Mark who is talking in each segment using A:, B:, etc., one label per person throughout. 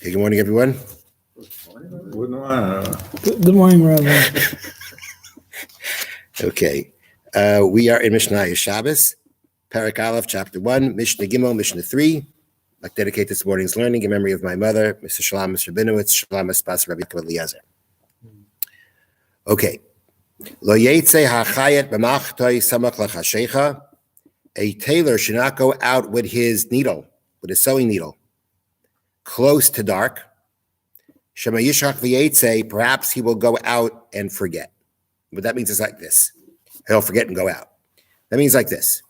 A: Okay, good morning, everyone.
B: Good morning, Rabbi.
A: Okay, we are in Mishna Shabbos, Parak Aleph, Chapter 1, Mishna Gimel, Mishna 3. I'd like to dedicate this morning's learning in memory of my mother, Mr. Shalom, Mr. Rabinowitz, Shalom Espas, Rabbi Eliezer. Okay. Lo yetze hachayet b'machtoi samach lachashecha. A tailor should not go out with his needle, with his sewing needle, close to dark. Shema yishach v'yetze, perhaps he will go out and forget. But that means it's like this. He'll forget and go out. That means like this.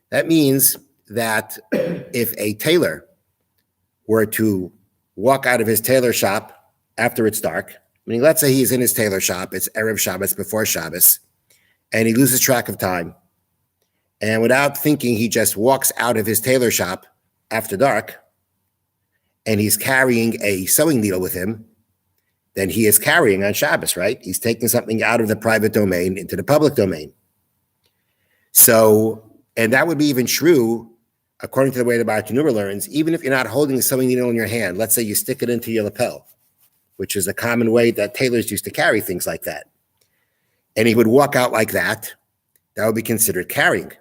A: That means that if a tailor were to walk out of his tailor shop after it's dark, meaning let's say he's in his tailor shop, it's Erev Shabbos, before Shabbos, and he loses track of time, and without thinking, he just walks out of his tailor shop after dark, and he's carrying a sewing needle with him, then he is carrying on Shabbos, right? He's taking something out of the private domain into the public domain. So, and that would be even true, according to the way the Bartanura learns, even if you're not holding a sewing needle in your hand. Let's say you stick it into your lapel, which is a common way that tailors used to carry things like that. And he would walk out like that. That would be considered carrying.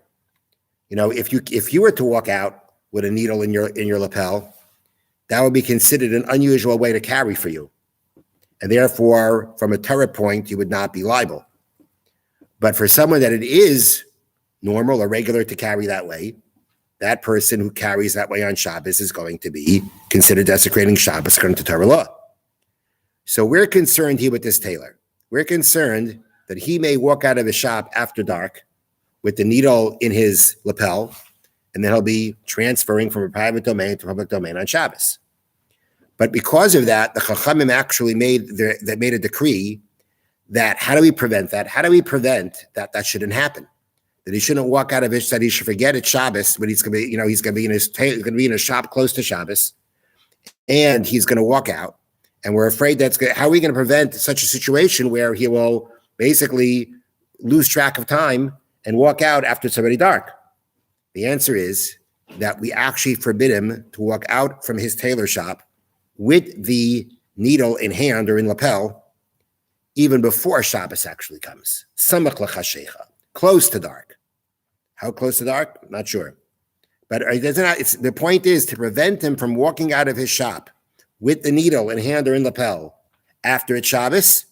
A: You know, if you were to walk out with a needle in your lapel, that would be considered an unusual way to carry for you. And therefore, from a Torah point, you would not be liable. But for someone that it is normal or regular to carry that way, that person who carries that way on Shabbos is going to be considered desecrating Shabbos according to Torah law. So we're concerned here with this tailor. We're concerned that he may walk out of his shop after dark with the needle in his lapel, and then he'll be transferring from a private domain to public domain on Shabbos. But because of that, the Chachamim actually made a decree that how do we prevent that? How do we prevent that shouldn't happen? That he shouldn't walk out of his, that he should forget it's Shabbos, but he's going to be in his shop close to Shabbos, and he's going to walk out. And we're afraid how are we going to prevent such a situation where he will basically lose track of time and walk out after it's already dark? The answer is that we actually forbid him to walk out from his tailor shop with the needle in hand or in lapel, even before Shabbos actually comes. Samach l'chashecha, close to dark. How close to dark? I'm not sure. But the point is to prevent him from walking out of his shop with the needle in hand or in lapel after it's Shabbos.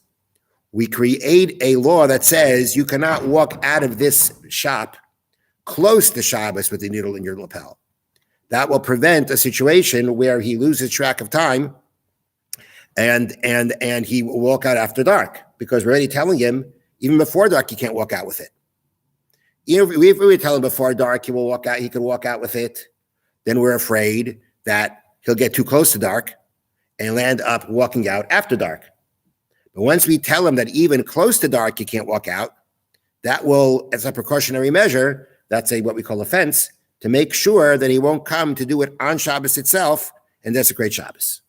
A: We create a law that says you cannot walk out of this shop close to Shabbos with the needle in your lapel. That will prevent a situation where he loses track of time and he will walk out after dark, because we're already telling him even before dark he can't walk out with it. If we were telling him before dark he could walk out with it, then we're afraid that he'll get too close to dark and land up walking out after dark. But once we tell him that even close to dark you can't walk out, that will, as a precautionary measure, that's what we call a fence, to make sure that he won't come to do it on Shabbos itself and desecrate Shabbos.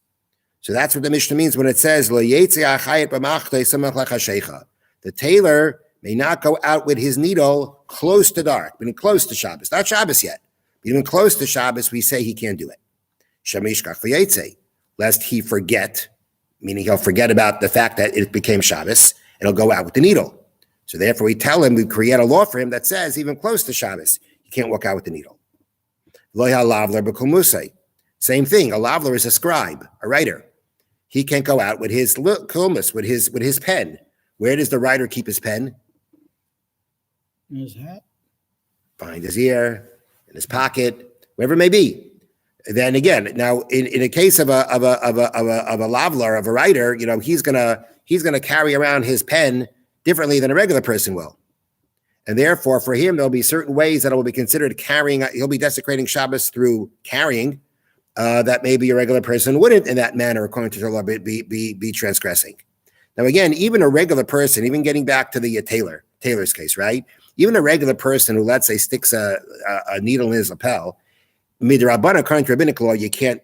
A: So that's what the Mishnah means when it says, Lo yetze hachayet b'machtoi samach lachashecha. The tailor may not go out with his needle close to dark, meaning close to Shabbos. Not Shabbos yet. But even close to Shabbos, we say he can't do it. Shema yishkach v'yetze, lest he forget, meaning he'll forget about the fact that it became Shabbos, and he'll go out with the needle. So therefore we tell him, we create a law for him that says even close to Shabbos, he can't walk out with the needle. Lo lavler b'kol musay. Same thing. A lavler is a scribe, a writer. He can't go out with his kulmus, with his pen. Where does the writer keep his pen?
B: In his hat.
A: Behind his ear, in his pocket, wherever it may be. Then again, now in a case of a lavler, of a writer, he's gonna carry around his pen differently than a regular person will. And therefore, for him, there'll be certain ways that it will be considered carrying. He'll be desecrating Shabbos through carrying that maybe a regular person wouldn't, in that manner, according to the law, be transgressing. Now, again, even a regular person, even getting back to the tailor's case, right? Even a regular person who, let's say, sticks a needle in his lapel, midrabanan, according to rabbinic law, you can't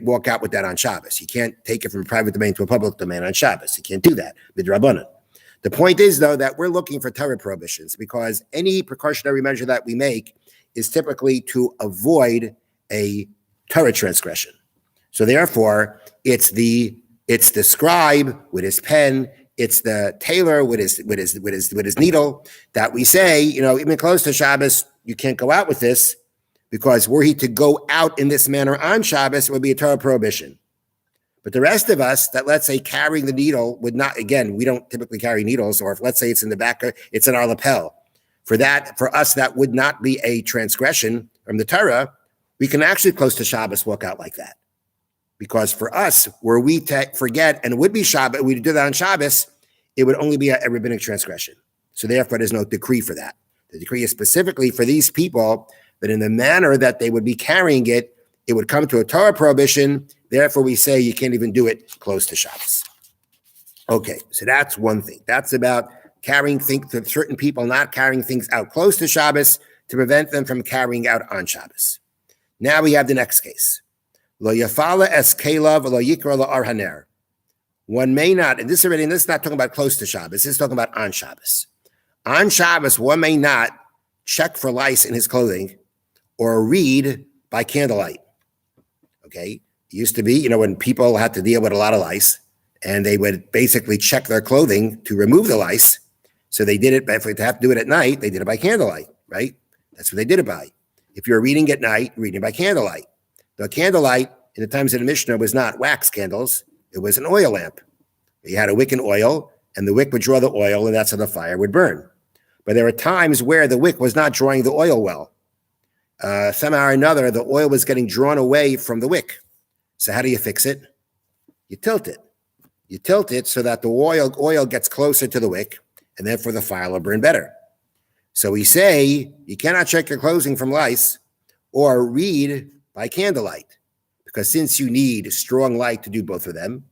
A: walk out with that on Shabbos. You can't take it from a private domain to a public domain on Shabbos. You can't do that midrabanan. The point is, though, that we're looking for Torah prohibitions, because any precautionary measure that we make is typically to avoid a Torah transgression. So therefore, it's the scribe with his pen, it's the tailor with his needle that we say, even close to Shabbos, you can't go out with this, because were he to go out in this manner on Shabbos, it would be a Torah prohibition. But the rest of us that, let's say, carrying the needle would not, again, we don't typically carry needles, or if let's say it's in the back, it's in our lapel. For us, that would not be a transgression from the Torah. We can actually close to Shabbos walk out like that. Because for us, were we to forget, and it would be Shabbos, we do that on Shabbos, it would only be a rabbinic transgression. So therefore, there's no decree for that. The decree is specifically for these people, that in the manner that they would be carrying it, it would come to a Torah prohibition. Therefore, we say you can't even do it close to Shabbos. Okay, so that's one thing. That's about carrying things, to certain people not carrying things out close to Shabbos to prevent them from carrying out on Shabbos. Now we have the next case. Lo yafala es kelav lo yikra lo arhaner. One may not, and this is not talking about close to Shabbos. This is talking about on Shabbos. On Shabbos, one may not check for lice in his clothing or read by candlelight. Okay, it used to be, when people had to deal with a lot of lice, and they would basically check their clothing to remove the lice. So they did it, but if they have to do it at night, they did it by candlelight, right? That's what they did it by. If you're reading at night, reading by candlelight. The candlelight in the times of the Mishna was not wax candles, it was an oil lamp. You had a wick and oil, and the wick would draw the oil, and that's how the fire would burn. But there were times where the wick was not drawing the oil well. Somehow or another, the oil was getting drawn away from the wick. So how do you fix it? You tilt it. You tilt it so that the oil gets closer to the wick, and therefore the fire will burn better. So we say you cannot check your clothing from lice or read by candlelight, because since you need strong light to do both of them,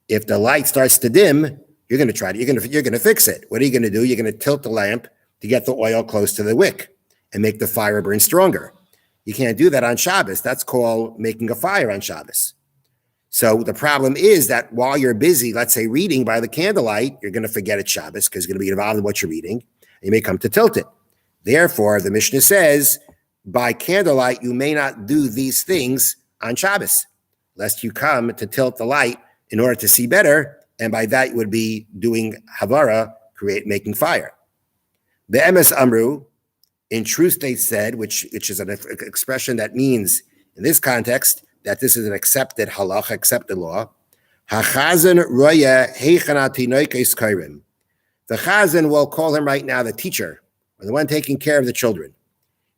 A: if the light starts to dim, you're going to fix it. What are you going to do? You're going to tilt the lamp to get the oil close to the wick and make the fire burn stronger. You can't do that on Shabbos. That's called making a fire on Shabbos. So the problem is that while you're busy, let's say reading by the candlelight, you're going to forget it's Shabbos because you're going to be involved in what you're reading. You may come to tilt it. Therefore, the Mishnah says, by candlelight, you may not do these things on Shabbos, lest you come to tilt the light in order to see better. And by that, you would be doing Harah, making fire. The Emes Amru, in truth they said, which is an expression that means, in this context, that this is an accepted halach, accepted law. HaChazan roya heichana tinoikes kairim. The Chazan, will call him right now the teacher, or the one taking care of the children.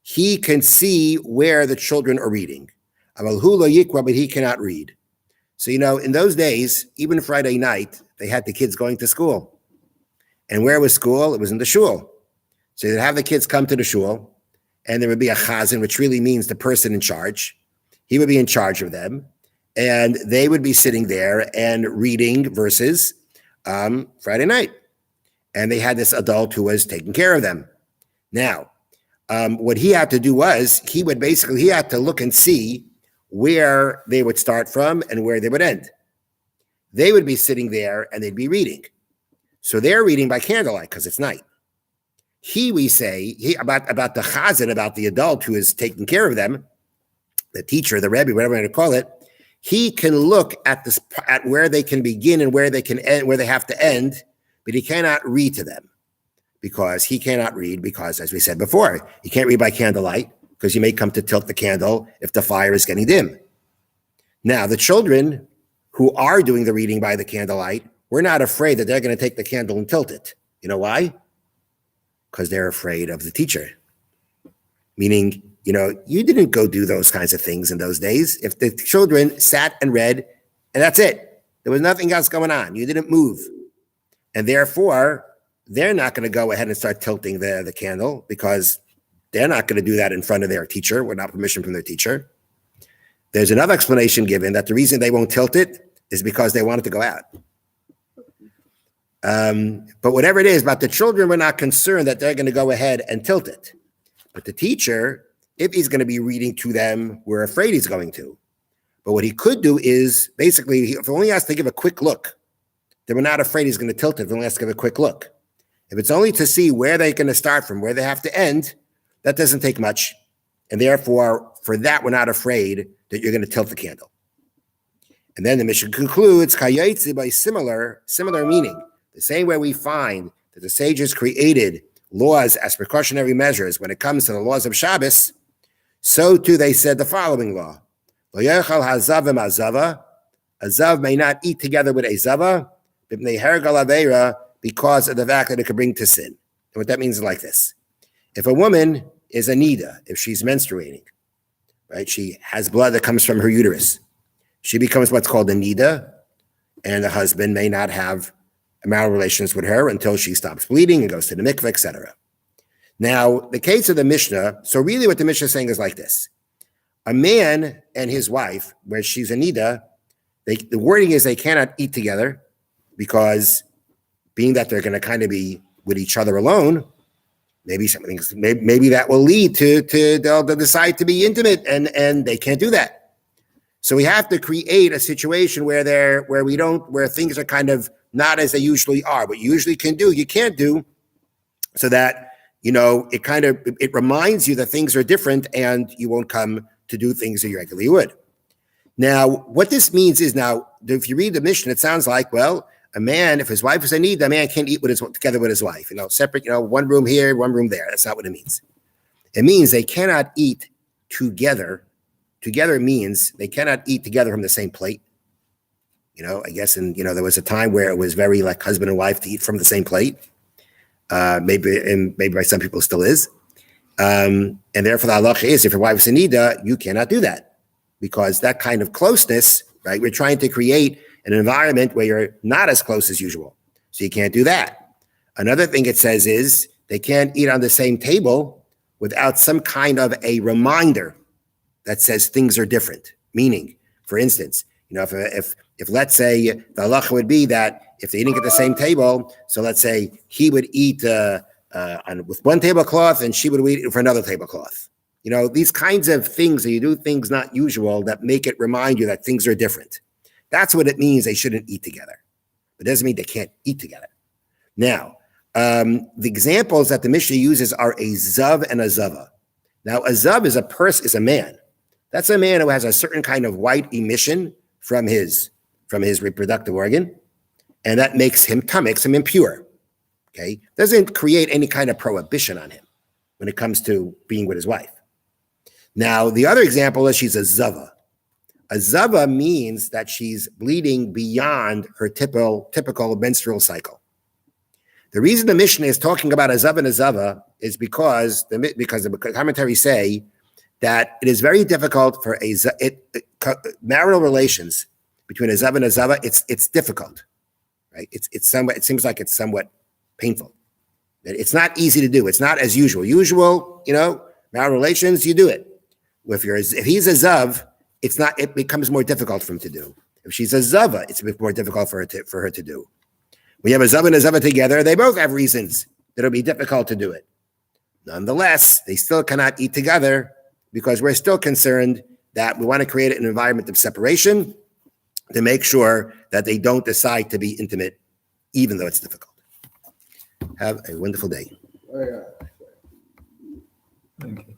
A: He can see where the children are reading. Aval hu lo yikra, but he cannot read. So, in those days, even Friday night, they had the kids going to school. And where was school? It was in the shul. So they'd have the kids come to the shul, and there would be a chazan, which really means the person in charge. He would be in charge of them, and they would be sitting there and reading verses Friday night. And they had this adult who was taking care of them. Now, what he had to do was, he had to look and see where they would start from and where they would end. They would be sitting there and they'd be reading. So they're reading by candlelight because it's night. We say about the chazan, about the adult who is taking care of them, the teacher, the rebbe, whatever you want to call it, he can look at where they can begin and where they can end, where they have to end, but he cannot read to them because, as we said before, you can't read by candlelight because you may come to tilt the candle if the fire is getting dim. Now, the children who are doing the reading by the candlelight, we're not afraid that they're going to take the candle and tilt it. You know why? Because they're afraid of the teacher. Meaning, you didn't go do those kinds of things in those days. If the children sat and read, and that's it, there was nothing else going on. You didn't move. And therefore, they're not going to go ahead and start tilting the candle because they're not going to do that in front of their teacher without permission from their teacher. There's another explanation given that the reason they won't tilt it is because they want it to go out. But whatever it is, about the children, we're not concerned that they're going to go ahead and tilt it. But the teacher, if he's going to be reading to them, we're afraid he's going to. But what he could do is, basically, if he only has to give a quick look, then we're not afraid he's going to tilt it if he only has to give a quick look. If it's only to see where they're going to start from, where they have to end, that doesn't take much. And therefore, for that, we're not afraid that you're going to tilt the candle. And then the Mishnah concludes, Kayetzi, by similar meaning. The same way we find that the sages created laws as precautionary measures when it comes to the laws of Shabbos, so too they said the following law. Lo yochel hazav v'mazava. A zav may not eat together with a zava, because of the fact that it could bring to sin. And what that means is like this. If a woman is a nida, if she's menstruating, right, she has blood that comes from her uterus, she becomes what's called a nida, and the husband may not have marital relations with her until she stops bleeding and goes to the mikveh, etc. Now, the case of the Mishnah, so really what the Mishnah is saying is like this. A man and his wife, where she's a nida, the wording is they cannot eat together because being that they're going to kind of be with each other alone, maybe that will lead to they'll decide to be intimate, and they can't do that. So we have to create a situation where things are kind of not as they usually are. What you usually can do, you can't do, so that it reminds you that things are different, and you won't come to do things that you regularly would. Now, what this means is, now, if you read the Mishnah, it sounds like, well, a man, if his wife is in need, the man can't eat together with his wife, separate, one room here, one room there. That's not what it means. It means they cannot eat together. Together means they cannot eat together from the same plate. I guess, there was a time where it was very like husband and wife to eat from the same plate. Maybe by some people still is. And therefore the halacha is, if your wife is in nida, you cannot do that. Because that kind of closeness, right? We're trying to create an environment where you're not as close as usual. So you can't do that. Another thing it says is they can't eat on the same table without some kind of a reminder that says things are different. Meaning, for instance, if let's say the halacha would be that if they're eating at the same table, so let's say he would eat with one tablecloth and she would eat for another tablecloth. These kinds of things, that you do things not usual that make it remind you that things are different. That's what it means they shouldn't eat together. It doesn't mean they can't eat together. Now, the examples that the Mishnah uses are a zav and a zava. Now, a zav is a man. That's a man who has a certain kind of white emission from his reproductive organ, and that makes him impure. Okay? Doesn't create any kind of prohibition on him when it comes to being with his wife. Now, the other example is she's a zava. A zava means that she's bleeding beyond her typical menstrual cycle. The reason the Mishnah is talking about a zava and a zava is because the commentaries say that it is very difficult for marital relations between a zava and a zava. It's difficult, right? It seems like it's somewhat painful. It's not easy to do. It's not as usual. Marital relations, you do it. If he's a zav, it becomes more difficult for him to do. If she's a zava, it's a bit more difficult for her to do. When you have a zav and a zava together, they both have reasons that it'll be difficult to do it. Nonetheless, they still cannot eat together because we're still concerned that we want to create an environment of separation to make sure that they don't decide to be intimate, even though it's difficult. Have a wonderful day.
B: Thank you.